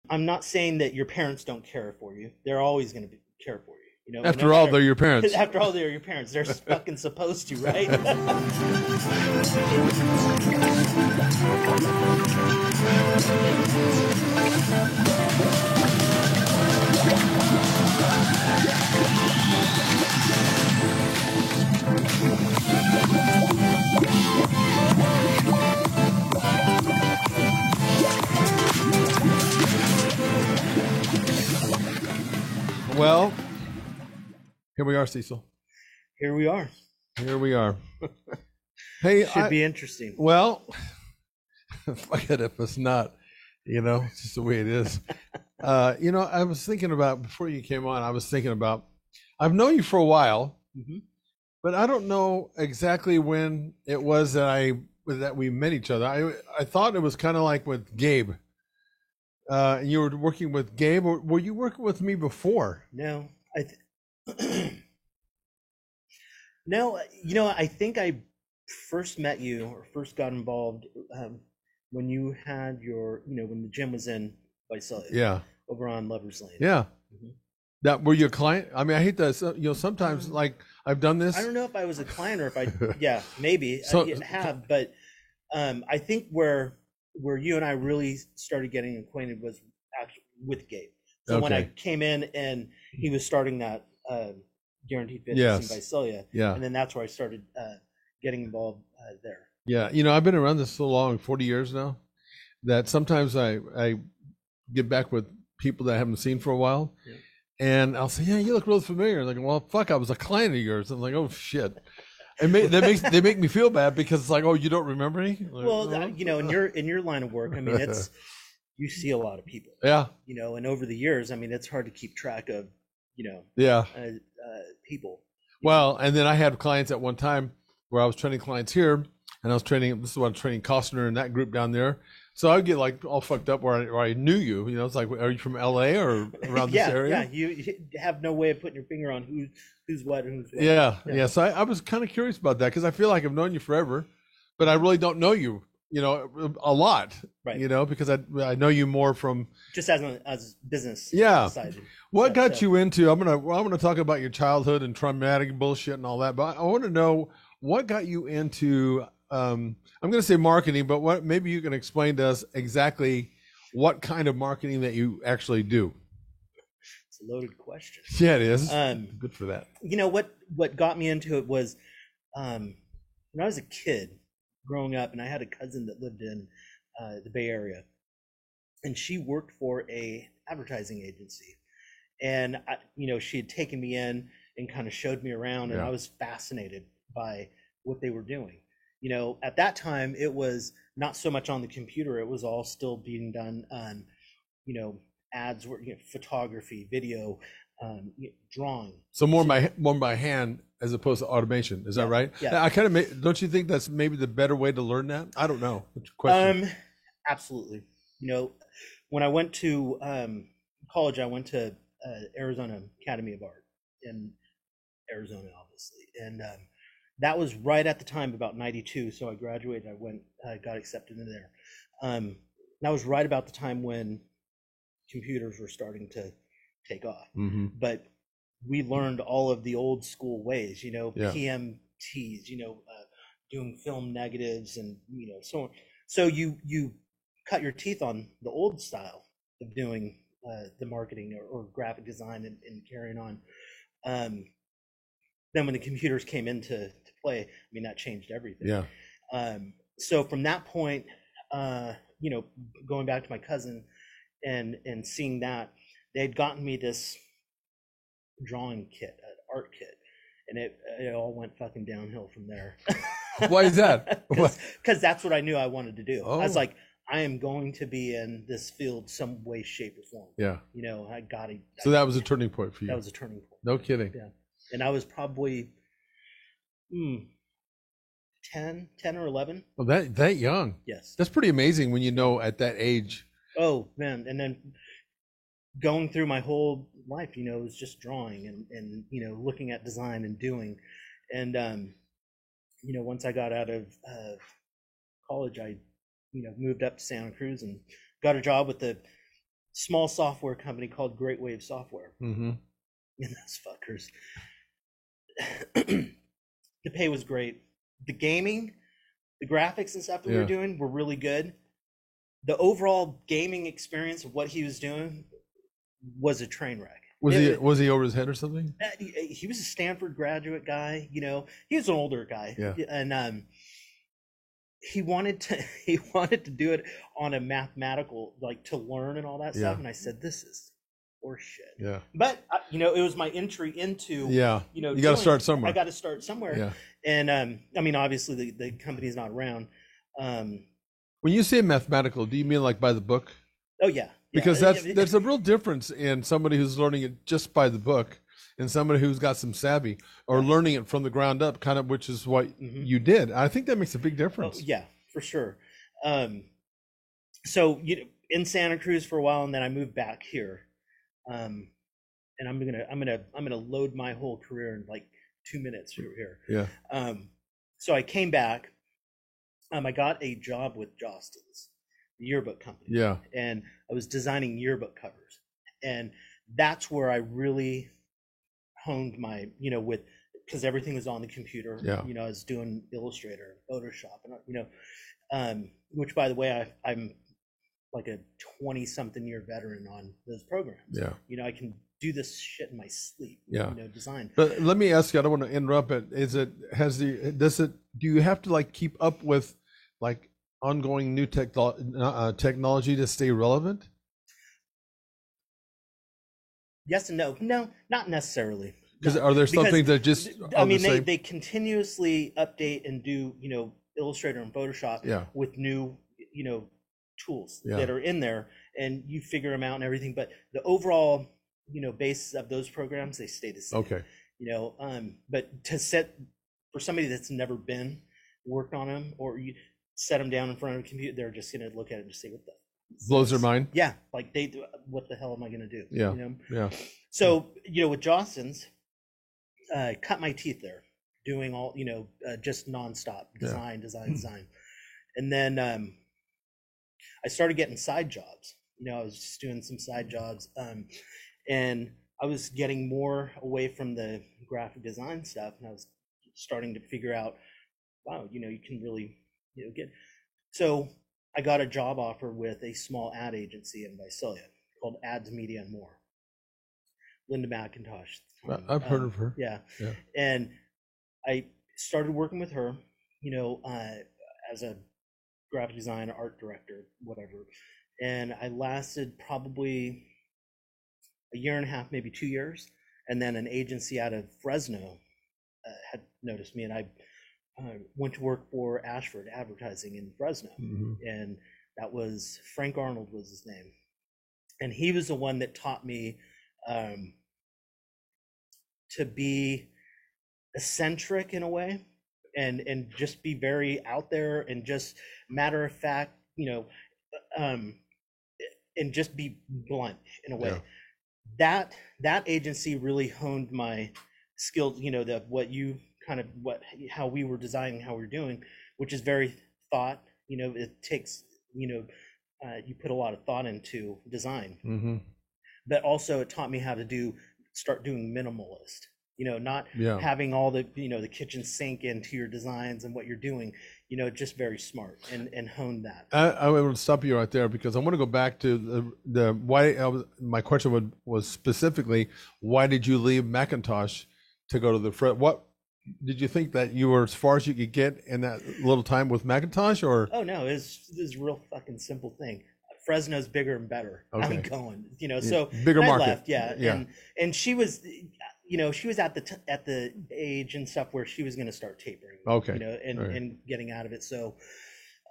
I'm not saying that your parents don't care for you. They're always going to care for you. You know, no After all, matter, they're your parents. after all, they're your parents. They're fucking supposed to, right? Well, here we are, Cecil. Here we are. Here we are. Hey, Should be interesting. Well, fuck it if it's not. You know, it's just the way it is. You know, I was thinking about, before you came on, I was thinking about, I've known you for a while, but I don't know exactly when it was that we met each other. I thought it was kind of like with Gabe. You were working with Gabe, or were you working with me before? No, no, you know, I think I first met you or first got involved when you had your, you know, when the gym was in Visalia. Yeah. Over on Lovers Lane. Yeah. That were you a client? I mean, I hate that. You know, sometimes like I've done this. I don't know if I was a client or if I, yeah, maybe So- I have, but I think where you and I really started getting acquainted was actually with Gabe. So when I Okay. came in and he was starting that Guaranteed Fitness Yes. in Visalia, Yeah. and then that's where I started getting involved there. Yeah, you know, I've been around this so long, 40 years now, that sometimes I get back with people that I haven't seen for a while, Yeah. and I'll say, "Yeah, you look really familiar." Like, well, fuck, I was a client of yours. I'm like, "Oh shit," and they make me feel bad because it's like, "Oh, you don't remember me?" Like, Well, "Oh." you know, in your line of work, I mean, it's you see a lot of people, Yeah, you know, and over the years, I mean, it's hard to keep track of, you know, yeah. people. Well, and then I had clients at one time where I was training clients here, and I was training. This is what I'm training Costner and that group down there. So I would get like all fucked up where I knew you. You know, it's like, are you from LA or around Yeah, this area? yeah, you have no way of putting your finger on who's what and who's what. Yeah. So I was kind of curious about that because I feel like I've known you forever, but I really don't know you, you know, a lot, Right. you know, because I know you more from. Just as business. Yeah. side. What got So- you into? I'm gonna talk about your childhood and traumatic bullshit and all that, but I want to know what got you into. I'm gonna say marketing, but what maybe you can explain to us exactly what kind of marketing that you actually do. It's a loaded question. Yeah, it is. Good for that. You know what got me into it was when I was a kid growing up, and I had a cousin that lived in the Bay Area, and she worked for a advertising agency, and you know, she had taken me in and kind of showed me around, and Yeah. I was fascinated by what they were doing. You know, at that time it was not so much on the computer, it was all still being done on, you know, ads were, you know, photography, video, drawing. So more by hand as opposed to automation. Is that right? Yeah. I kind of don't you think that's maybe the better way to learn that? I don't know. Question. Absolutely. You know, when I went to college, I went to Arizona Academy of Art in Arizona, obviously, and that was right at the time, about '92. So I graduated. I got accepted into there. That was right about the time when computers were starting to take off. But we learned all of the old school ways. You know, Yeah. PMTs. You know, doing film negatives and, you know, so on. So you cut your teeth on the old style of doing the marketing or graphic design and carrying on. Then when the computers came into play, I mean, that changed everything. Yeah. So from that point, you know, going back to my cousin and seeing that, they had gotten me this drawing kit, an art kit, and it all went fucking downhill from there. Why is that? Because that's what I knew I wanted to do. I was Oh. like, I am going to be in this field some way, shape, or form. Yeah. You know, I got it. So that was a turning point for you. That was a turning point. No kidding. Yeah. And I was probably 10 or 11. Well, that young. Yes. That's pretty amazing when you know at that age. Oh, man. And then going through my whole life, you know, it was just drawing and you know, looking at design and doing. And, you know, once I got out of college, I, you know, moved up to Santa Cruz and got a job with the small software company called Great Wave Software. Mm-hmm. And those fuckers. The pay was great. The gaming, the graphics and stuff that we were doing were really good. The overall gaming experience of what he was doing was a train wreck. Was he over his head or something? He was a Stanford graduate guy, you know. He was an older guy. Yeah. And he wanted to do it on a mathematical, like, to learn and all that stuff. And I said, this is horseshit. Yeah. But you know, it was my entry into, you know, you got to start somewhere. I got to start somewhere. Yeah. And I mean, obviously the company's not around. When you say mathematical, do you mean like by the book? Oh yeah. Because there's a real difference in somebody who's learning it just by the book and somebody who's got some savvy or learning it from the ground up, kind of, which is what you did. I think that makes a big difference. Oh, yeah, for sure. So, you know, in Santa Cruz for a while, and then I moved back here. And I'm gonna load my whole career in like 2 minutes here. Yeah. So I came back. I got a job with Jostens, the yearbook company. Yeah. And I was designing yearbook covers, and that's where I really honed my, you know, because everything was on the computer. Yeah. You know, I was doing Illustrator, Photoshop, and you know, which, by the way, I'm like a 20-something year veteran on those programs. Yeah. You know, I can do this shit in my sleep. Yeah. You know, design. But let me ask you, I don't want to interrupt it. Do you have to like keep up with like ongoing new technology to stay relevant? Yes and no. No, not necessarily. Because are there some things that just I mean, they continuously update and do, you know, Illustrator and Photoshop with new, you know, tools that are in there, and you figure them out and everything. But the overall, you know, basis of those programs, they stay the same. Okay. You know, but to set for somebody that's never been worked on them, or you set them down in front of a computer, they're just gonna look at it and just say, "What the." Blows their mind. Yeah, like they do. What the hell am I gonna do? Yeah. You know? Yeah. So, you know, with Jostens, cut my teeth there, doing all, you know, just nonstop design. And then I started getting side jobs. You know, I was just doing some side jobs, and I was getting more away from the graphic design stuff, and I was starting to figure out, wow, you know, you can really, you know, get. So I got a job offer with a small ad agency in Visalia called Ads Media and More. Linda McIntosh. I've heard of her. Yeah. And I started working with her, you know, as a graphic design, art director, whatever. And I lasted probably a year and a half, maybe 2 years. And then an agency out of Fresno had noticed me, and I went to work for Ashford Advertising in Fresno. And that was Frank Arnold was his name. And he was the one that taught me to be eccentric in a way, and just be very out there, and just matter of fact, you know, and just be blunt in a way. That agency really honed my skills, you know, how we were designing, how we're doing, which is very thought, you know, it takes, you know, you put a lot of thought into design. But also it taught me how to start doing minimalist, you know, not having all the, you know, the kitchen sink into your designs and what you're doing, you know, just very smart, and hone that. I will stop you right there, because I want to go back to the why. My question was specifically, why did you leave Macintosh to go to the what? Did you think that you were as far as you could get in that little time with Macintosh, or? Oh no, it's a real fucking simple thing. Fresno's bigger and better. Okay. I'm going, you know, so bigger market. I left, and she was, you know, she was at the age and stuff where she was going to start tapering. Okay. You know, and getting out of it. So,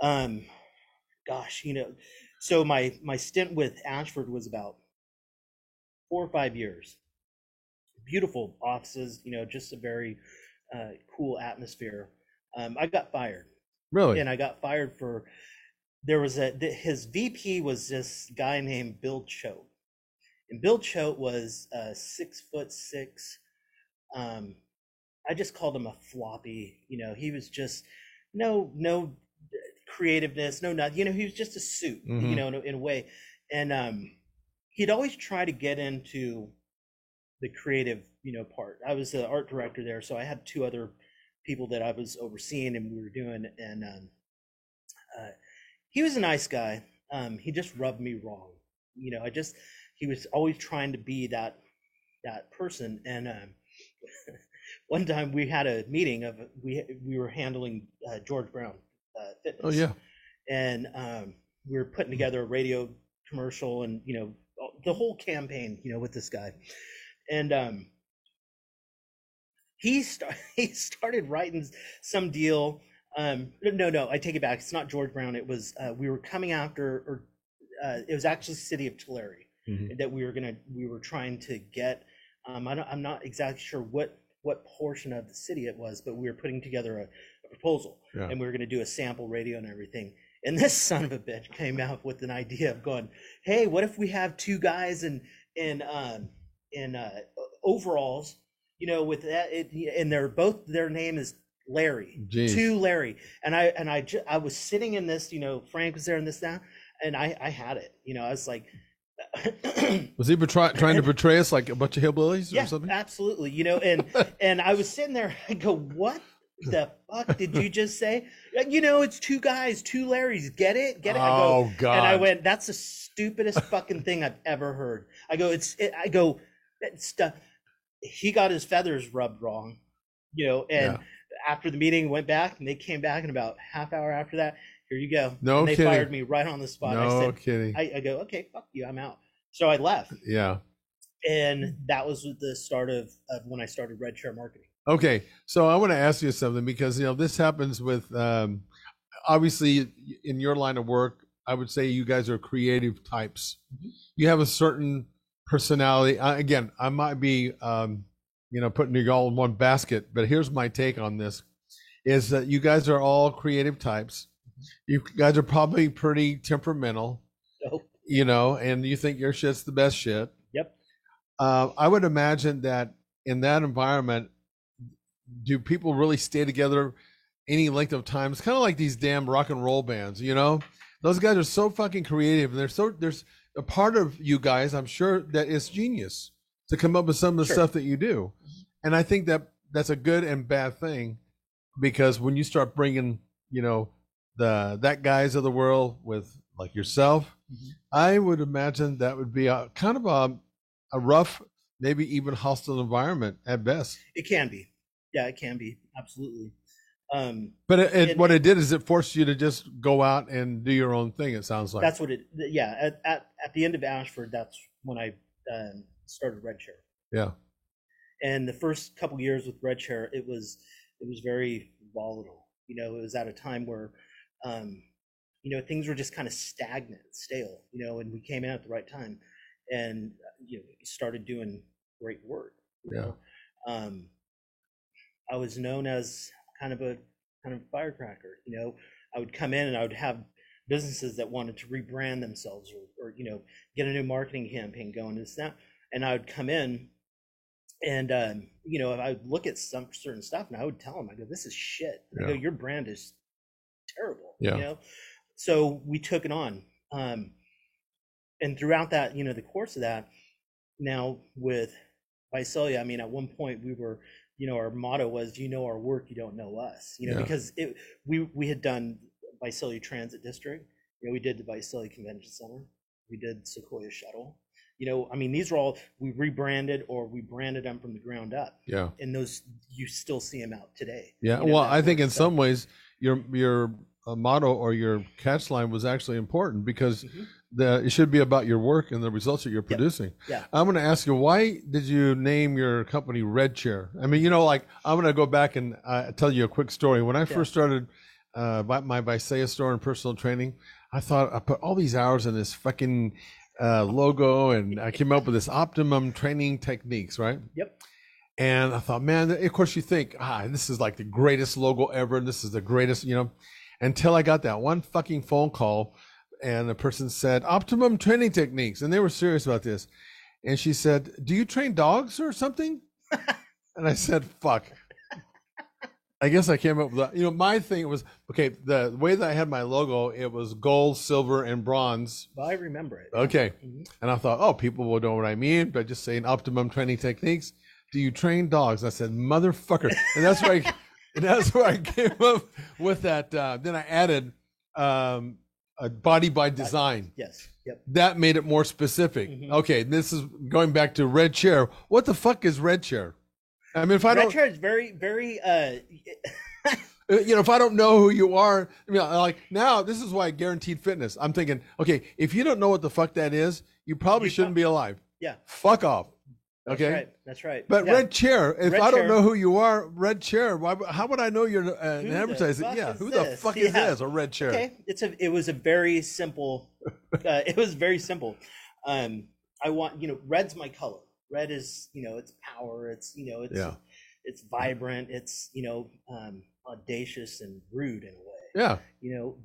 gosh, you know, so my stint with Ashford was about 4 or 5 years. Beautiful offices, you know, just a very cool atmosphere. I got fired. Really? And I got fired for, there was his VP was this guy named Bill Choate. And Bill Choate was 6'6". I just called him a floppy, you know, he was just no creativeness, no nothing, you know, he was just a suit, you know, in a way. And he'd always try to get into the creative, part. I was the art director there, so I had two other people that I was overseeing, and we were doing. And he was a nice guy. He just rubbed me wrong. He was always trying to be that person. And one time we had a meeting of we were handling George Brown Fitness. Oh yeah. And we were putting together a radio commercial, and the whole campaign, with this guy. And he started writing some deal. No, I take it back. It's not George Brown. It was we were coming after, or it was actually City of Tulare that we were trying to get. I'm not exactly sure what portion of the city it was, but we were putting together a proposal, and we were going to do a sample radio and everything. And this son of a bitch came out with an idea of going, "Hey, what if we have two guys in overalls, with that, and their name is Larry, Jeez. To Larry." And I was sitting in this, Frank was there in this now, and I had it, I was like, was he trying to portray us like a bunch of hillbillies or something? Absolutely, and I was sitting there, I go, "What the fuck did you just say?" It's two guys, two Larrys. Get it? Oh, God. And I went, "That's the stupidest fucking thing I've ever heard." I go, he got his feathers rubbed wrong, and after the meeting went back, and they came back in about half hour after that. "Here you go." No and they kidding. fired me right on the spot. No I said, kidding. I go, "Okay, fuck you, I'm out." So I left. Yeah. And that was the start of when I started Red Chair Marketing. Okay, so I want to ask you something, because this happens with obviously in your line of work. I would say you guys are creative types. You have a certain personality. Again, I might be putting you all in one basket, but here's my take on this: is that you guys are all creative types. You guys are probably pretty temperamental. Nope. And you think your shit's the best shit. Yep. I would imagine that in that environment, do people really stay together any length of time? It's kind of like these damn rock and roll bands, Those guys are so fucking creative, and there's a part of you guys, I'm sure, that is genius to come up with some of the stuff that you do. And I think that that's a good and bad thing, because when you start bringing, that guys of the world with like yourself, I would imagine that would be a kind of a rough, maybe even hostile environment at best. It can be. Yeah, it can be. Absolutely. But what it did is it forced you to just go out and do your own thing, it sounds like. That's what at the end of Ashford, that's when I started Red Chair. Yeah. And the first couple years with Red Chair, it was very volatile. It was at a time where things were just kind of stagnant, stale, and we came in at the right time, and started doing great work. I was known as kind of a firecracker. I would come in and I would have businesses that wanted to rebrand themselves or get a new marketing campaign going and stuff. And I would come in and I would look at some certain stuff, and I would tell them, I go, "This is shit. I go, your brand is terrible." So we took it on. And throughout that, the course of that, now with Visalia, I mean, at one point we were, our motto was, "You know our work, you don't know us." Because we had done Visalia Transit District. We did the Visalia Convention Center. We did Sequoia Shuttle. I mean, these are all, we rebranded or we branded them from the ground up. Yeah. And those, you still see them out today. Yeah. Well, I think in some ways your motto or your catch line was actually important, because it should be about your work and the results that you're producing. Yeah. I'm going to ask you, why did you name your company Red Chair? I mean, I'm going to go back and tell you a quick story. When I first started my Visalia store and personal training, I thought I put all these hours in this fucking logo, and I came up with this optimum training techniques, right? Yep. And I thought, man, of course you think, this is like the greatest logo ever, and this is the greatest, until I got that one fucking phone call, and the person said, "Optimum training techniques," and they were serious about this. And she said, "Do you train dogs or something?" And I said, "Fuck." I guess I came up with that. You know, my thing was, okay, the way that I had my logo, it was gold, silver, and bronze. Well, I remember it. Okay. Mhm. And I thought, oh, people will know what I mean by just saying optimum training techniques. Do you train dogs? I said, motherfucker. And that's where I came up with that. Then I added a body by design. Yes. Yep. That made it more specific. Mhm. Okay, this is going back to red chair. What the fuck is red chair? I mean, if I Red don't, chair is very, very. you know, if I don't know who you are, I mean, like now, this is why Guaranteed Fitness. I'm thinking, okay, if you don't know what the fuck that is, you probably shouldn't be alive. Yeah. Fuck off. That's Okay. right. That's right. But Yeah. red chair, if Red I don't chair. know who you are, red chair, how would I know you're an Who the advertiser? fuck Yeah, is who the this? fuck is Yeah. this? A red chair. Okay, it was a very simple. It was very simple. I want, red's my color. Red is, it's power. It's, it's Yeah. it's vibrant. It's, audacious and rude in a way. Yeah,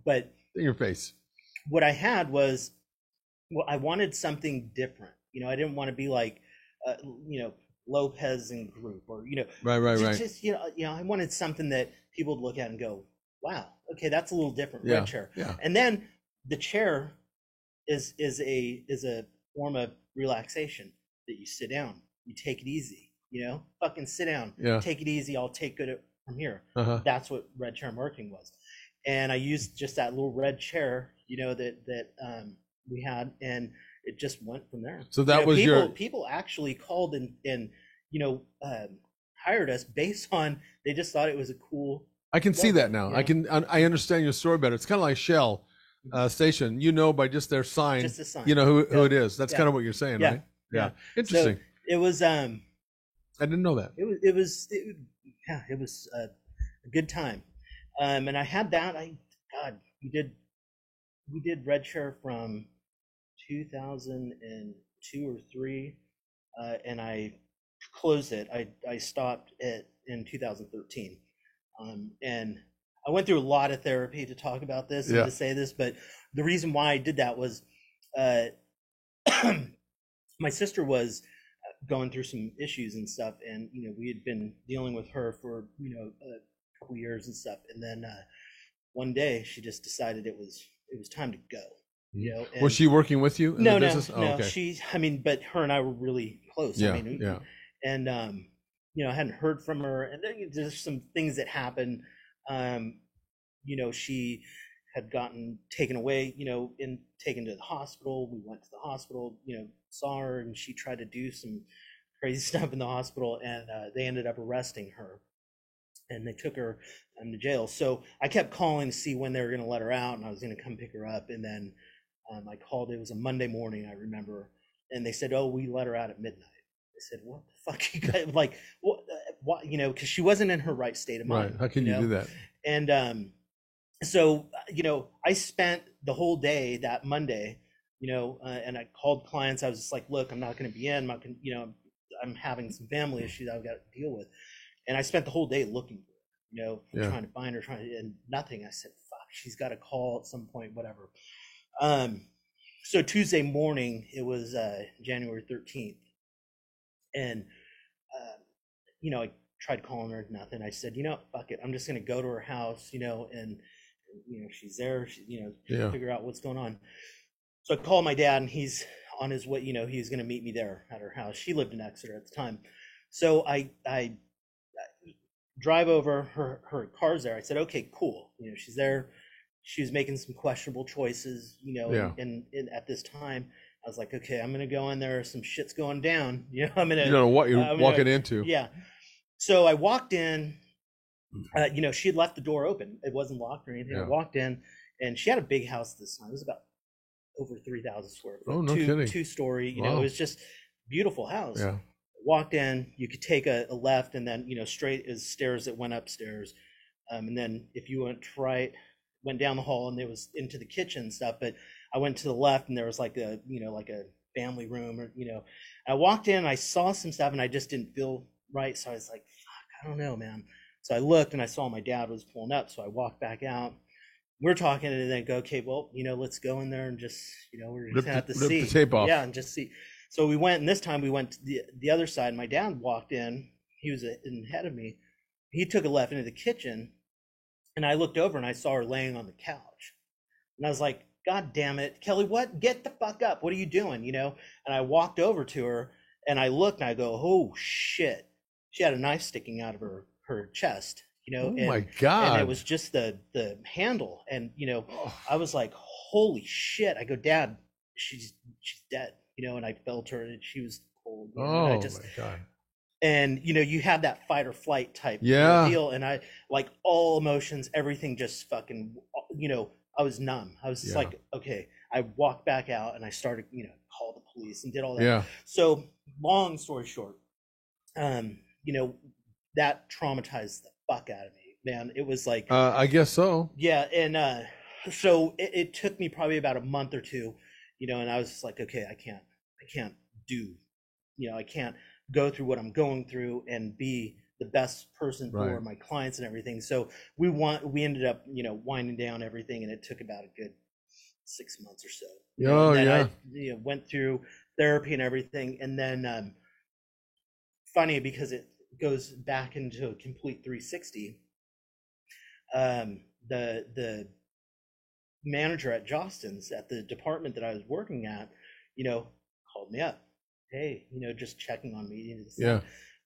But in your face. what I had was, well, I wanted something different. I didn't want to be like, Lopez and group, or Right. just I wanted something that people would look at and go, wow, okay, that's a little different. Yeah, Red chair. yeah. And then the chair is a form of relaxation, that you sit down, you take it easy, fucking sit down, Yeah. take it easy, I'll take good from here. Uh-huh. That's what red chair marketing was. And I used just that little red chair, that we had, and it just went from there. So that was people actually called and hired us based on, they just thought it was a cool. I can see that now. Yeah. I understand your story better. It's kind of like Shell station. By just their sign, Just the sign. you know who Yeah. it is. That's Yeah. kind of what you're saying, Yeah. right? Yeah. Interesting. So it was I didn't know that. it was a good time. And I had that. We did red chair from 2002 or 3, and I closed it. I stopped it in 2013, and I went through a lot of therapy to talk about this and Yeah. to say this, but the reason why I did that was, my sister was going through some issues and stuff, and we had been dealing with her for a couple years and stuff, and then one day she just decided it was time to go. And Was she working with you in no, the no, business? no. Okay. But her and I were really close. Yeah, I mean, yeah. And I hadn't heard from her, and then there's some things that happened. She had gotten taken away, and taken to the hospital. We went to the hospital, saw her, and she tried to do some crazy stuff in the hospital, and they ended up arresting her, and they took her to jail. So I kept calling to see when they were going to let her out, and I was going to come pick her up. And then I called. It was a Monday morning, I remember, and they said, "Oh, we let her out at midnight." I said, "What the fuck, you guys?" Like, what? Because she wasn't in her right state of mind. Right. How can you do that? And so I spent the whole day that Monday, and I called clients. I was just like, "Look, I'm not going to be in. I'm not going. I'm having some family issues I've got to deal with," and I spent the whole day looking for her, Yeah. trying to find her, and nothing. I said, "Fuck, she's got to call at some point, whatever." So Tuesday morning, it was January 13th, and I tried calling her, nothing. I said, fuck it, I'm just gonna go to her house, and she's there, Yeah. figure out what's going on. So I called my dad, and he's on his way. He's gonna meet me there at her house. She lived in Exeter at the time, so I drive over. Her car's there. I said, okay, cool. She's there. She was making some questionable choices, Yeah. and at this time, I was like, okay, I'm gonna go in there. Some shit's going down. I'm gonna. You don't know what you're I'm walking gonna- into. Yeah. So I walked in. She had left the door open. It wasn't locked or anything. Yeah. I walked in, and she had a big house this time. It was about over 3,000 square foot. Oh, no kidding. 2-story. Wow. It was just beautiful house. Yeah. Walked in. You could take a left, and then straight is stairs that went upstairs, and then if you went down the hall, and there was into the kitchen and stuff. But I went to the left, and there was like a family room, or I walked in, I saw some stuff, and I just didn't feel right. So I was like, fuck, I don't know, man. So I looked, and I saw my dad was pulling up. So I walked back out. We're talking, and then go, okay, well, let's go in there and just, we're just gonna have to see. Rip the tape off. Yeah, and just see. So we went, and this time we went to the other side. My dad walked in. He was in ahead of me, he took a left into the kitchen, and I looked over and I saw her laying on the couch, and I was like, God damn it, Kelly, what? Get the fuck up. What are you doing? And I walked over to her and I looked and I go, oh shit. She had a knife sticking out of her chest, Oh and, my God. and it was just the handle. And, Oh, I was like, holy shit. I go, Dad, she's dead, and I felt her and she was cold. And I oh just, my God. and you have that fight or flight type Yeah. deal. And I, like, all emotions, everything just fucking, I was numb. I was just Yeah. like, okay. I walked back out and I started, call the police and did all that. Yeah. So long story short, that traumatized the fuck out of me, man. It was like, I guess so. yeah. And so it took me probably about a month or two, and I was just like, okay, I can't do, I can't go through what I'm going through and be the best person for Right. my clients and everything. So we ended up, winding down everything, and it took about a good 6 months or so. Oh, and then yeah. I went through therapy and everything, and then funny because it goes back into a complete 360. The manager at Jostens, at the department that I was working at, called me up. Hey, just checking on me. Yeah.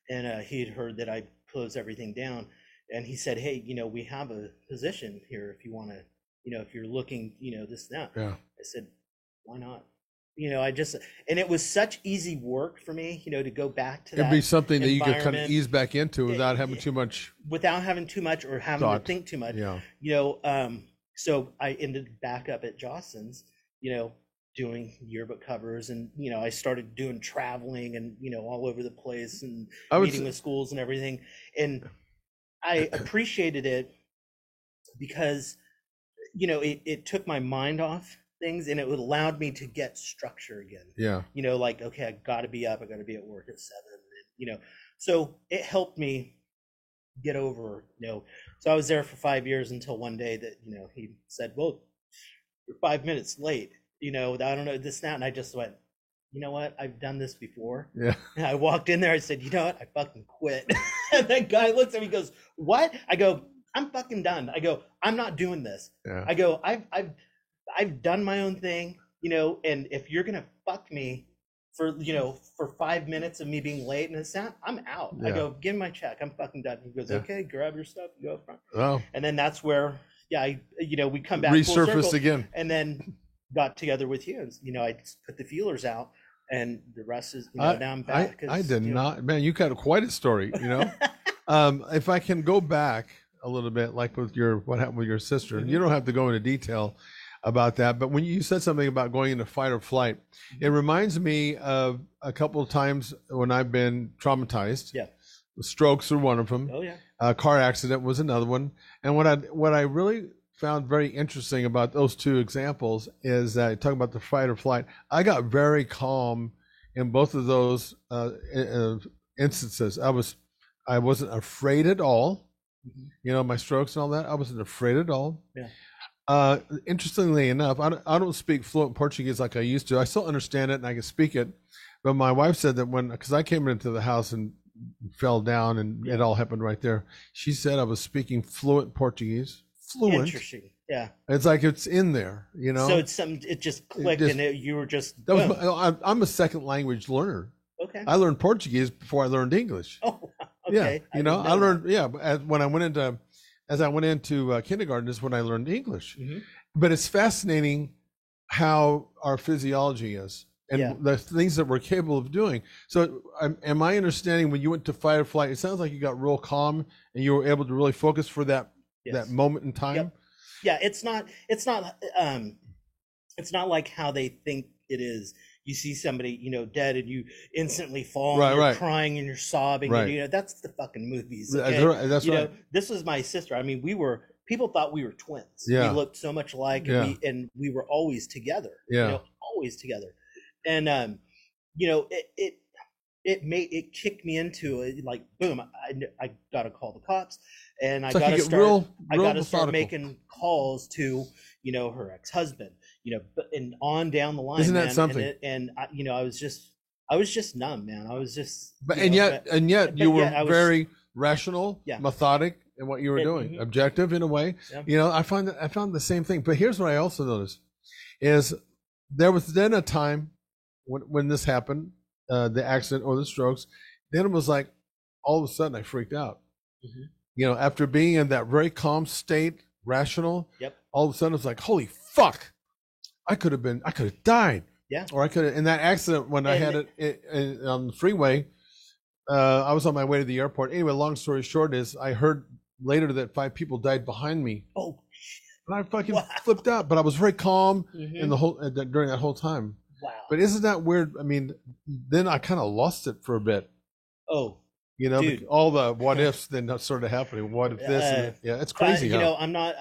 And he had heard that I closed everything down, and he said, hey, we have a position here if you want to, if you're looking, this and that. Yeah. I said, why not? And it was such easy work for me, to go back to that. It'd be something that you could kind of environment ease back into without having too much. without having too much or having Thought. to think too much. Yeah. So I ended back up at Jostens, doing yearbook covers, and I started doing traveling and all over the place and meeting with schools and everything. And I appreciated it because it took my mind off things, and it allowed me to get structure again. Yeah. Like, okay, I got to be up, I got to be at work at 7, so it helped me get over, so I was there for 5 years until one day that, he said, well, you're 5 minutes late, I don't know this, that. And I just went, you know what? I've done this before. Yeah. And I walked in there, I said, you know what? I fucking quit. And that guy looks at me, goes, what? I go, I'm fucking done. I go, I'm not doing this. Yeah. I go, I've done my own thing, and if you're gonna fuck me for 5 minutes of me being late and it's not, I'm out. Yeah. I go, give me my check. I'm fucking done. He goes, Yeah. okay, grab your stuff and go up front. Oh. And then that's where, we come back full Resurfaced circle, again. and then got together with you, and I just put the feelers out, and the rest is, now I'm back. I did not, man. You got quite a story, If I can go back a little bit, like with what happened with your sister, Mhm. you don't have to go into detail about that, but when you said something about going into fight or flight, it reminds me of a couple of times when I've been traumatized. Yeah. Strokes are one of them. Oh yeah. A car accident was another one. And what I really found very interesting about those two examples is that talking about the fight or flight, I got very calm in both of those instances. I wasn't afraid at all. Mhm. My strokes and all that. I wasn't afraid at all. Yeah. Interestingly enough, I don't speak fluent Portuguese like I used to. I still understand it and I can speak it. But my wife said that because I came into the house and fell down and it all happened right there. She said I was speaking fluent Portuguese. Fluent. Interesting. Yeah. It's like it's in there, So it's something. It just clicked, just- and you were just. That was boom. I'm a second language learner. Okay. I learned Portuguese before I learned English. Oh. Okay. Yeah, I learned. Yeah, when I went into kindergarten, this is when I learned English. Mhm. But it's fascinating how our physiology is and Yeah. the things that we're capable of doing. So, am I understanding when you went to fight or flight? It sounds like you got real calm and you were able to really focus for that Yes. moment in time. Yep. Yeah. It's not like how they think it is. You see somebody, dead, and you instantly fall, and you're Right. crying and you're sobbing. Right. And, that's the fucking movies. That's Okay? right. That's right. This was my sister. I mean, people thought we were twins. Yeah. We looked so much alike, Yeah. and we were always together. Yeah. Always together. And it kicked me into it, like, boom, I got to call the cops, and I It's like got you to get start. real I got to start methodical. making calls to, her ex-husband, and on down the line. Isn't that man, something? And I was just numb, man. I was just. And yet you were I was- very rational, Yeah. methodic in what you were doing, mhm. objective in a way. Yeah. You know, I found the same thing. But here's what I also noticed is there was then a time when this happened, the accident or the strokes. Then it was like all of a sudden I freaked out. Mhm. You know, after being in that very calm state, rational, Yep. all of a sudden it's like, holy fuck, I could have died. Yeah. Or I could have, in that accident when I had it on the freeway, I was on my way to the airport. Anyway, long story short is I heard later that 5 people died behind me. Oh shit. And I fucking Wow. flipped out, but I was very calm Mhm. in the whole during that whole time. Wow. But isn't that weird? I mean, then I kind of lost it for a bit. Oh, You know, dude. all the what ifs then started happening. What if this? And yeah, it's crazy. You huh? know, I'm not.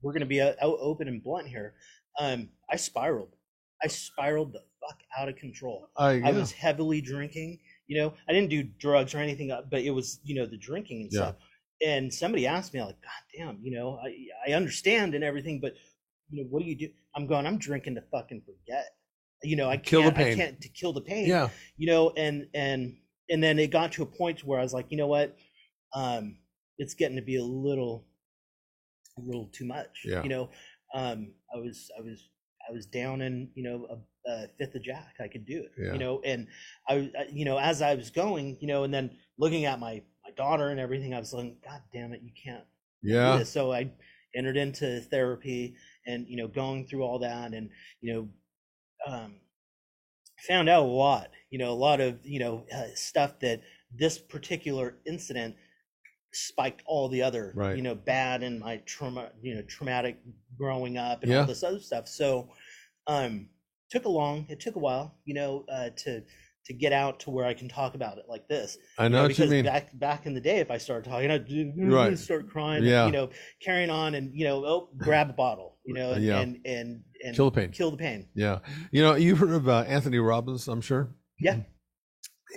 We're gonna be open and blunt here. I spiraled. I spiraled the fuck out of control. I yeah. was heavily drinking. You know, I didn't do drugs or anything, but it was, you know, the drinking and Yeah. stuff. And somebody asked me, like, God damn, you know, I understand and everything, but you know, what do you do? I'm drinking to fucking forget. You know, I can't Kill the pain. I can't to kill the pain. Yeah. You know, and then it got to a point where I was like, you know what? It's getting to be a little too much. Yeah. You know, I was down in, you know, a fifth of Jack. I could do it. Yeah. You know, and you know, as I was going, you know, and then looking at my daughter and everything, I was like, God damn it, you can't do Yeah. this. So I entered into therapy and, you know, going through all that and, you know, found out a lot of, you know, stuff that this particular incident spiked all the other, Right. you know, bad and my traumatic growing up and Yeah. all this other stuff. So, it took a while, you know, to get out to where I can talk about it like this. I know what you because mean. back in the day, if I started talking, I'd Right. start crying, Yeah. and, you know, carrying on and, you know, grab a bottle, you know, and, Yeah. and Kill the pain. kill the pain. Yeah. You know, you've heard of Anthony Robbins, I'm sure. Yeah.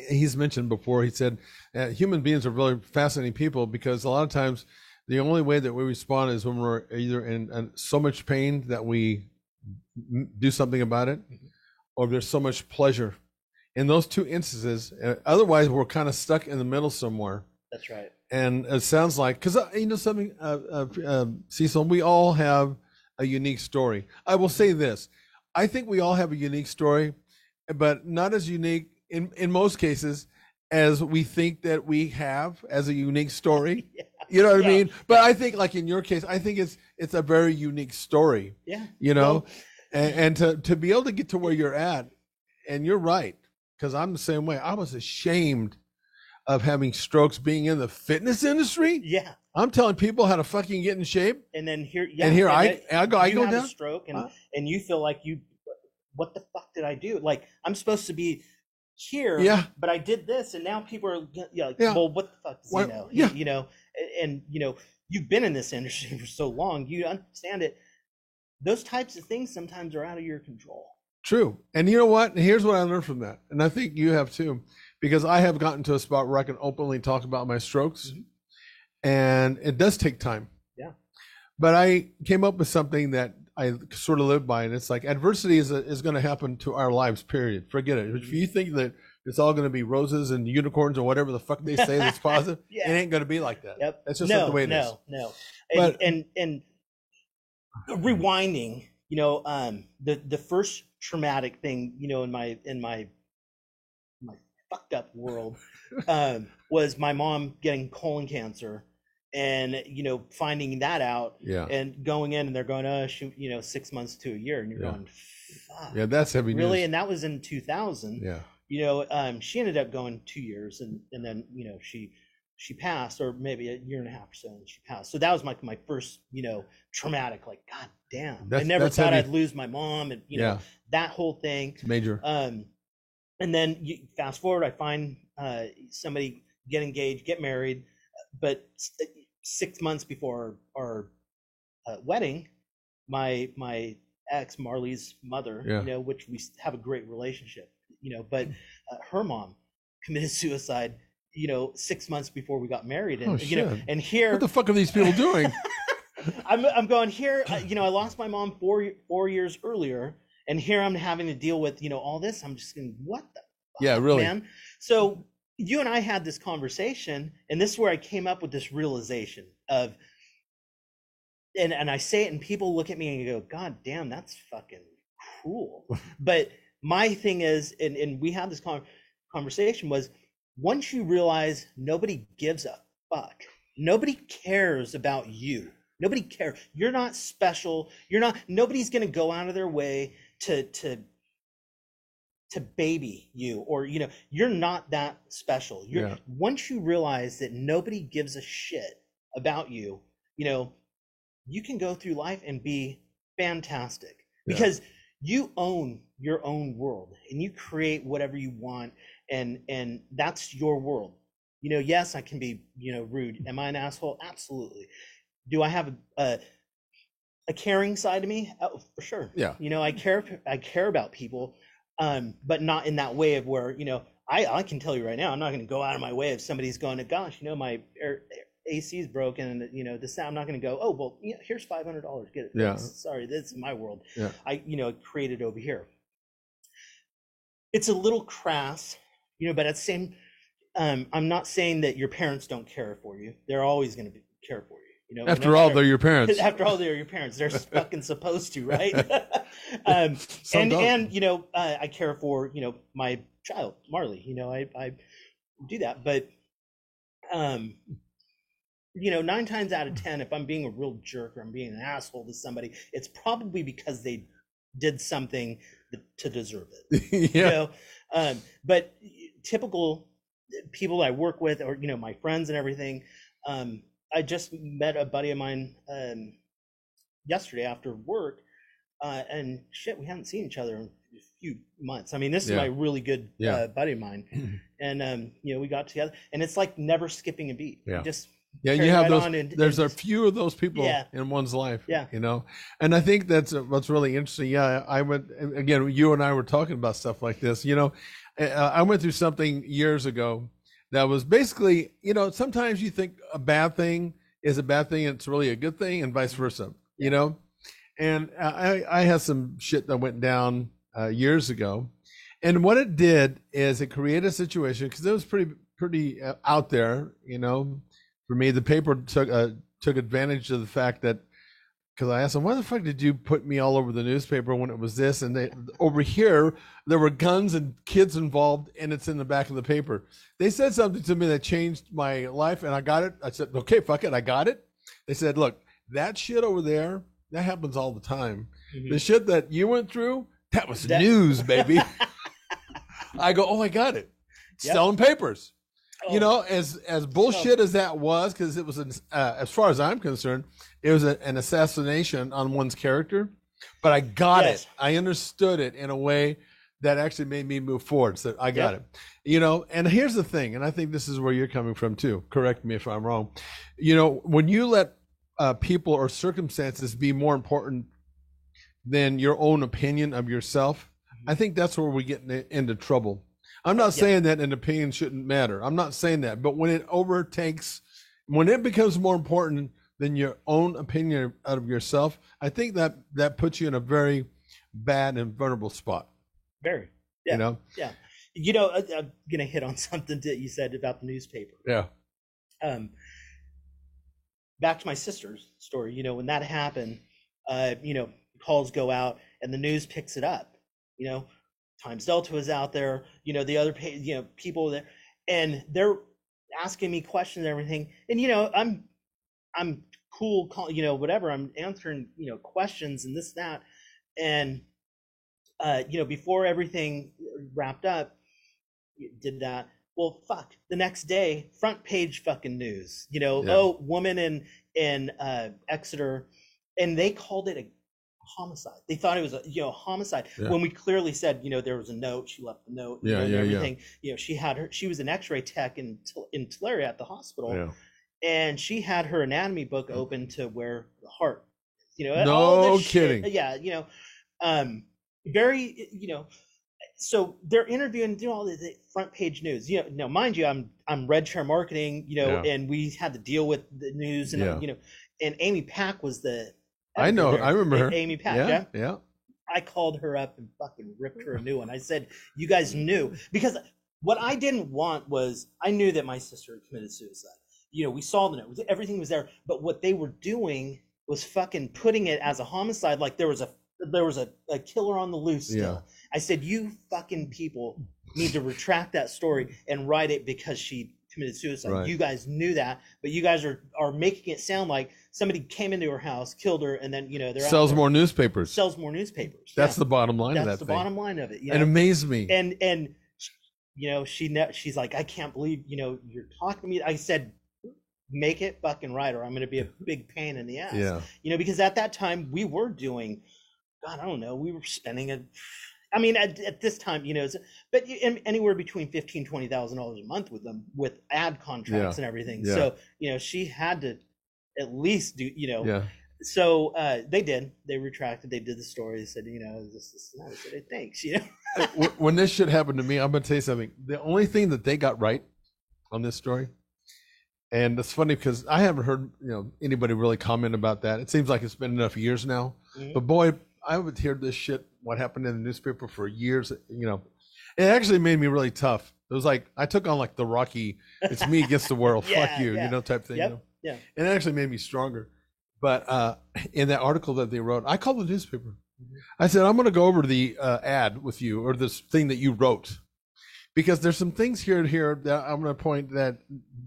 He's mentioned before, he said human beings are really fascinating people because a lot of times the only way that we respond is when we're either in so much pain that we do something about it, or there's so much pleasure. In those two instances, otherwise we're kind of stuck in the middle somewhere. That's right. And it sounds like, because you know something, Cecil, we all have a unique story. I will say this: I think we all have a unique story, but not as unique in most cases as we think that we have as a unique story. Yeah. You know what Yeah. I mean? But I think, like in your case, I think it's a very unique story. Yeah. You know, Well, and to be able to get to where you're at, and you're right, because I'm the same way. I was ashamed of having strokes being in the fitness industry. yeah. I'm telling people how to fucking get in shape. And then here, yeah, And here then I go you have down. a stroke, and Huh? and you feel like what the fuck did I do? Like I'm supposed to be here, Yeah. but I did this, and now people are like, Yeah. well, what the fuck does Why- he know? yeah. You know, and you know, you've been in this industry for so long, you understand it. Those types of things sometimes are out of your control. True. And you know what? Here's what I learned from that. And I think you have too, because I have gotten to a spot where I can openly talk about my strokes. Mhm. And it does take time. Yeah. But I came up with something that I sort of live by, and it's like adversity is going to happen to our lives, period. Forget it. If you think that it's all going to be roses and unicorns or whatever the fuck they say that's positive, Yeah. it ain't going to be like that. Yep. That's just not the way it is. No. But- And rewinding, you know, the first traumatic thing, you know, in my fucked up world, was my mom getting colon cancer, and you know, finding that out, Yeah. and going in, and they're going, oh, she, you know, 6 months to a year, and you're Yeah. going, fuck, Yeah, that's heavy really? news. And that was in 2000. Yeah. You know, she ended up going 2 years, and then, you know, she passed, or maybe a year and a half or so, and she passed. So that was my first, you know, traumatic, like, God damn, I That's- never that's thought heavy. I'd lose my mom, and you know, Yeah. that whole thing. It's major. And then you fast forward, I find somebody, get engaged, get married, but 6 months before our wedding, my ex Marley's mother, Yeah. you know, which we have a great relationship, you know, but her mom committed suicide, you know, 6 months before we got married, and Oh, you know, shit. and here What the fuck are these people doing? I'm going here, you know, I lost my mom 4 years earlier, and here I'm having to deal with, you know, all this. I'm just going, what the fuck, Yeah, really. man? So you and I had this conversation, and this is where I came up with this realization of, and I say it, and people look at me and go, God damn, that's fucking cool. But my thing is, and we had this conversation, was once you realize nobody gives a fuck, nobody cares about you. Nobody cares. You're not special. Nobody's going to go out of their way to baby you, or, you're not that special. Once you realize that nobody gives a shit about you, you can go through life and be fantastic, because you own your own world and you create whatever you want. And that's your world. Yes, I can be, rude. Am I an asshole? Absolutely. Do I have a caring side to me? Oh, for sure. Yeah. I care about people, but not in that way of where, I can tell you right now, I'm not going to go out of my way if somebody's going to, gosh, my AC is broken, and this, I'm not going to go, oh, well, here's $500, get it. Yeah. Sorry, this is my world. Yeah. I created over here. It's a little crass, but at the same, I'm not saying that your parents don't care for you. They're always going to care for you. After all, they're your parents. After all, they're your parents. They're fucking supposed to, right? I care for my child, Marley. I do that, but 9 times out of 10, if I'm being a real jerk or I'm being an asshole to somebody, it's probably because they did something to deserve it. But typical people I work with, or my friends and everything. I just met a buddy of mine yesterday after work, and shit, we haven't seen each other in a few months. I mean, this is my really good buddy of mine, and we got together, and it's like never skipping a beat. You have those. There's a few of those people in one's life. And I think that's what's really interesting. I went again. You and I were talking about stuff like this. I went through something years ago that was basically, sometimes you think a bad thing is a bad thing and it's really a good thing, and vice versa, and I had some shit that went down years ago, and what it did is it created a situation, because it was pretty out there, for me. The paper took advantage of the fact that, because I asked them, why the fuck did you put me all over the newspaper when it was this? And over here, there were guns and kids involved, and it's in the back of the paper. They said something to me that changed my life, and I got it. I said, okay, fuck it, I got it. They said, look, that shit over there, that happens all the time. Mm-hmm. The shit that you went through, that was news, baby. I go, oh, I got it. Selling papers. Oh. As bullshit as that was, because it was, as far as I'm concerned, it was an assassination on one's character. But I got it. I understood it in a way that actually made me move forward. So I got it. And here's the thing, and I think this is where you're coming from too. Correct me if I'm wrong. When you let people or circumstances be more important than your own opinion of yourself, I think that's where we get into trouble. I'm not saying that an opinion shouldn't matter. I'm not saying that. But when it becomes more important than your own opinion out of yourself, I think that puts you in a very bad and vulnerable spot. Very. Yeah. Yeah. I'm going to hit on something that you said about the newspaper. Yeah. Back to my sister's story, when that happened, calls go out and the news picks it up, Times Delta was out there, the other, people there, and they're asking me questions and everything. And, I'm cool, whatever. I'm answering, questions and this, that. And, before everything wrapped up, did that. Well, fuck, the next day, front page fucking news, oh, woman in Exeter, and they called it a homicide. They thought it was a homicide, when we clearly said there was a note. She left the note, and everything. She was an X-ray tech in Tulare at the hospital, and she had her anatomy book open to where the heart, no kidding, very, so they're interviewing, doing all the front page news. Now mind you, I'm red chair marketing, and we had to deal with the news, and and Amy Pack was the. I know. I remember her. Amy Pack. Yeah. I called her up and fucking ripped her a new one. I said, "You guys knew," because What I didn't want was, I knew that my sister had committed suicide. We saw the note, everything was there, but what they were doing was fucking putting it as a homicide, like there was a killer on the loose still. Yeah. I said, you fucking people need to retract that story and write it because she committed suicide. Right. You guys knew that, but you guys are making it sound like somebody came into her house, killed her, and then they're sells more newspapers. Sells more newspapers. That's the bottom line of that. That's the bottom line of it. It amazed me. And she's like, I can't believe you're talking to me. I said, make it fucking right, or I'm going to be a big pain in the ass. Yeah. Because at that time we were doing, God, I don't know, we were spending at this time, but anywhere between $15,000-$20,000 a month with them, with ad contracts and everything. Yeah. So, she had to at least do, Yeah. So they retracted, they did the story, they said, this and that. I said, thanks, When this shit happened to me, I'm going to tell you something. The only thing that they got right on this story, and it's funny because I haven't heard, anybody really comment about that. It seems like it's been enough years now, but boy, I would hear this shit, what happened in the newspaper for years, It actually made me really tough. It was like, I took on like the Rocky, it's me against the world, fuck you, type thing. Yep. Yeah. And it actually made me stronger. But in that article that they wrote, I called the newspaper. Mm-hmm. I said, I'm going to go over the ad with you, or this thing that you wrote, because there's some things here that I'm going to point that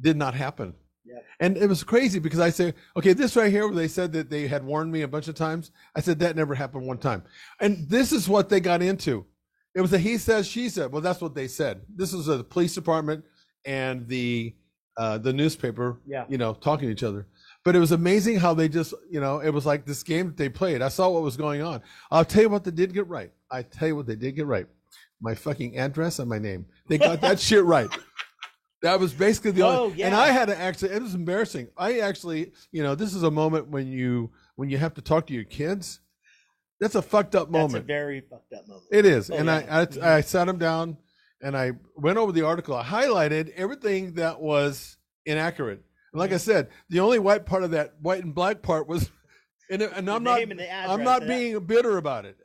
did not happen. Yeah. And it was crazy because I say, okay, this right here where they said that they had warned me a bunch of times. I said, that never happened one time. And this is what they got into. It was a he says, she said. Well, that's what they said. This was the police department and the newspaper, talking to each other. But it was amazing how they just, it was like this game that they played. I saw what was going on. I'll tell you what they did get right. My fucking address and my name. They got that shit right. That was basically the only, and I had to actually, it was embarrassing. I actually, this is a moment when you have to talk to your kids. That's a fucked up moment. That's a very fucked up moment. It is. I sat them down and I went over the article. I highlighted everything that was inaccurate. And like I said, the only white part of that white and black part was, and I'm not being bitter about it.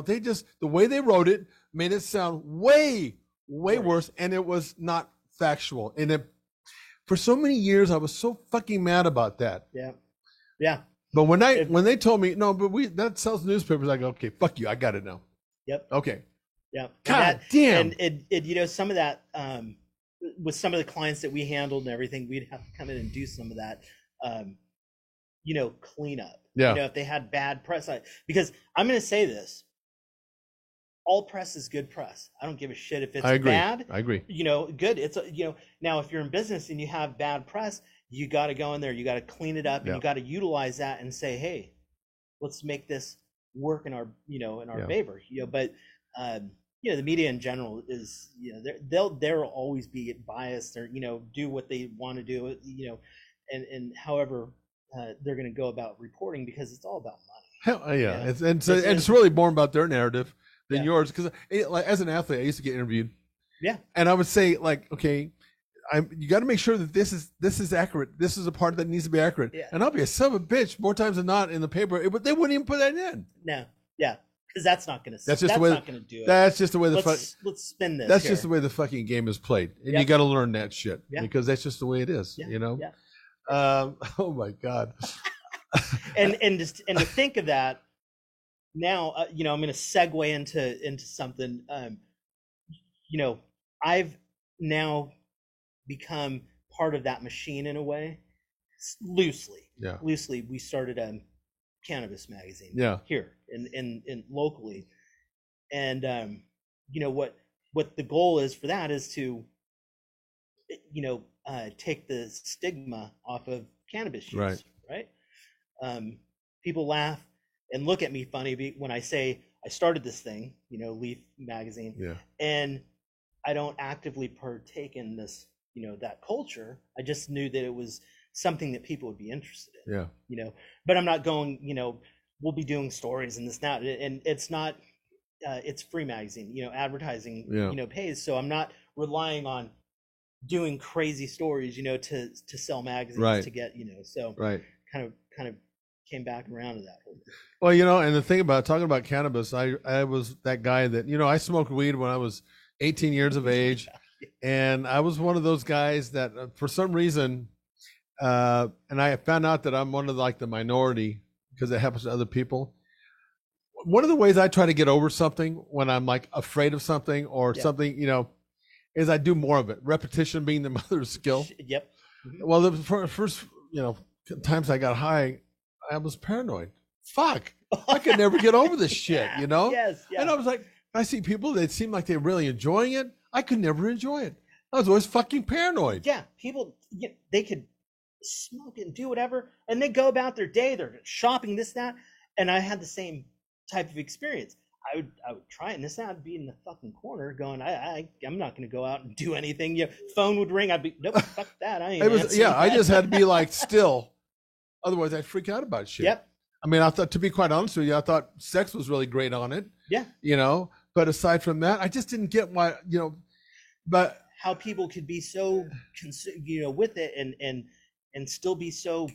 They just, the way they wrote it made it sound way worse. And it was not factual. And for so many years, I was so fucking mad about that. Yeah. Yeah. But when they told me, no, but that sells newspapers, I go, okay, fuck you. I got it now. Yep. Okay. Yeah. God damn. And some of that, with some of the clients that we handled and everything, we'd have to come in and do some of that, cleanup. Yeah. If they had bad press, because I'm going to say this, all press is good press. I don't give a shit if it's bad. I agree. Good. It's now if you're in business and you have bad press, you got to go in there, you got to clean it up, and you got to utilize that and say, hey, let's make this work in our favor. But the media in general is, they'll always be biased, or do what they want to do, and however they're going to go about reporting, because it's all about money. Hell yeah, it's really more about their narrative than yours. Because as an athlete, I used to get interviewed. Yeah, and I would say, like, okay, you got to make sure that this is accurate. This is a part that needs to be accurate. Yeah. And I'll be a son of a bitch more times than not in the paper, but they wouldn't even put that in. No, yeah. Because that's not going to. That's not going to do it. That's just the way let's spin this. That's just the way the fucking game is played, and you got to learn that shit because that's just the way it is. Yeah. Oh my God. and to think of that now, I'm going to segue into something. I've now become part of that machine in a way, loosely. Yeah. Loosely, we started a cannabis magazine. Yeah. Here in locally, and what the goal is for that is to take the stigma off of cannabis use. Right. People laugh and look at me funny when I say I started this thing, Leaf magazine. Yeah. And I don't actively partake in this, that culture. I just knew that it was something that people would be interested in. Yeah. But I'm not going, we'll be doing stories and this, not, and it's not, it's free magazine, advertising, pays. So I'm not relying on doing crazy stories, to sell magazines to get, so kind of came back around to that whole thing. Well, and the thing about talking about cannabis, I was that guy that, I smoked weed when I was 18 years of age. And I was one of those guys that, for some reason, and I found out that I'm one of like the minority because it happens to other people. One of the ways I try to get over something when I'm like afraid of something or something, you know, is I do more of it. Repetition being the mother of skill. Yep. Well, the first, you know, times I got high, I was paranoid. Fuck, I could never get over this shit, you know? Yes. Yeah. And I was like, I see people that seem like they're really enjoying it. I could never enjoy it. I was always fucking paranoid. Yeah. People, they could smoke and do whatever, and they go about their day. They're shopping, this, that. And I had the same type of experience. I would try it, and this, and I'd be in the fucking corner going, I'm not going to go out and do anything. Your phone would ring. I'd be, nope, fuck that. I ain't answering that. I just had to be like still. Otherwise, I'd freak out about shit. Yep. I mean, I thought, to be quite honest with you, I thought sex was really great on it. Yeah. You know, but aside from that, I just didn't get why, you know, but how people could be so, with it and still be so.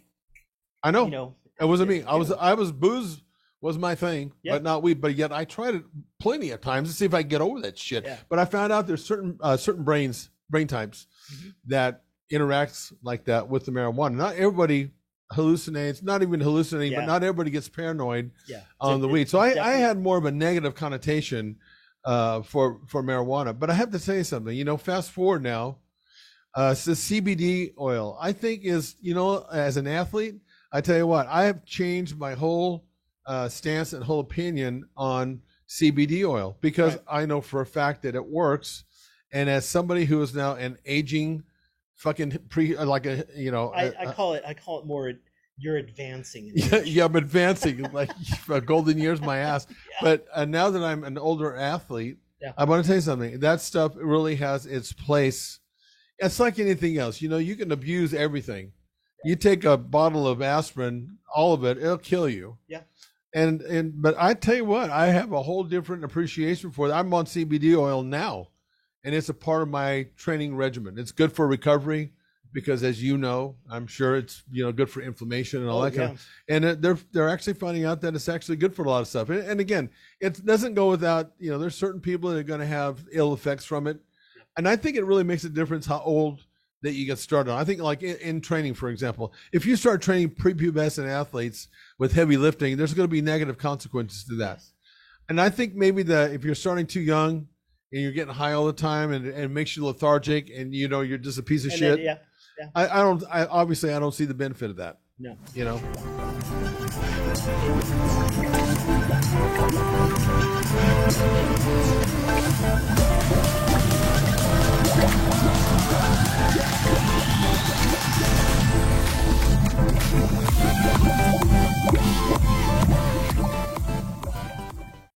I know. You know, it wasn't me. I was booze was my thing, but not weed. But yet I tried it plenty of times to see if I could get over that shit. Yeah. But I found out there's certain brain types that interacts like that with the marijuana. Not everybody hallucinates, not even hallucinating, but not everybody gets paranoid on the weed. So I had more of a negative connotation for marijuana. But I have to say something, you know, fast forward now, so CBD oil, I think is, you know, as an athlete, I tell you what, I have changed my whole stance and whole opinion on CBD oil because I know for a fact that it works. And as somebody who is now an aging fucking I call it more, you're advancing. I'm advancing like golden years my ass. But now that I'm an older athlete, I want to tell you something. That stuff really has its place. It's like anything else. You know, you can abuse everything. You take a bottle of aspirin, all of it, it'll kill you. Yeah. But I tell you what, I have a whole different appreciation for it. I'm on CBD oil now, and it's a part of my training regimen. It's good for recovery because, as you know, I'm sure it's, you know, good for inflammation and all that kind of. And they're actually finding out that it's actually good for a lot of stuff. And again, it doesn't go without, you know, there's certain people that are going to have ill effects from it, and I think it really makes a difference how old that you get started on. I think like in training, for example, if you start training prepubescent athletes with heavy lifting, there's going to be negative consequences to that. And I think maybe if you're starting too young and you're getting high all the time and it makes you lethargic and, you know, you're just a piece of shit. Then, I obviously don't see the benefit of that. No. You know?